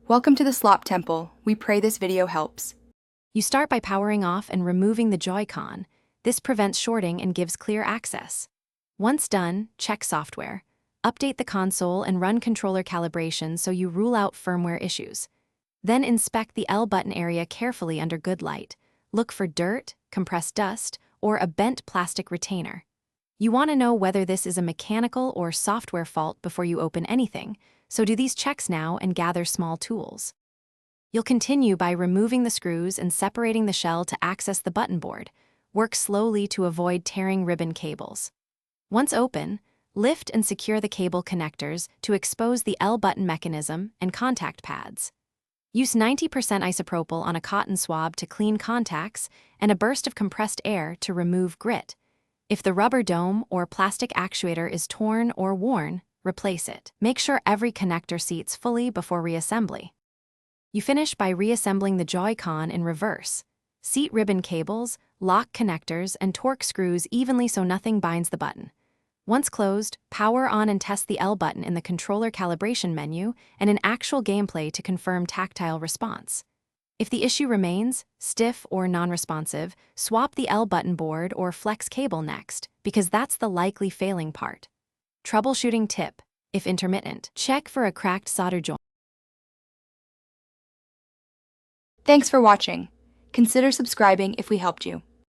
Welcome to the Slop Temple. We pray this video helps. You start by powering off and removing the Joy-Con. This prevents shorting and gives clear access. Once done, check software. Update the console and run controller calibration so you rule out firmware issues. Then inspect the L button area carefully under good light. Look for dirt, compressed dust, or a bent plastic retainer. You want to know whether this is a mechanical or software fault before you open anything, so do these checks now and gather small tools. You'll continue by removing the screws and separating the shell to access the button board. Work slowly to avoid tearing ribbon cables. Once open, lift and secure the cable connectors to expose the L button mechanism and contact pads. Use 90% isopropyl on a cotton swab to clean contacts and a burst of compressed air to remove grit. If the rubber dome or plastic actuator is torn or worn, replace it. Make sure every connector seats fully before reassembly. You finish by reassembling the Joy-Con in reverse. Seat ribbon cables, lock connectors, and torque screws evenly so nothing binds the button. Once closed, power on and test the L button in the controller calibration menu and in actual gameplay to confirm tactile response. If the issue remains, stiff or non-responsive, swap the L button board or flex cable next, because that's the likely failing part. Troubleshooting tip: if intermittent, check for a cracked solder joint. Thanks for watching. Consider subscribing if we helped you.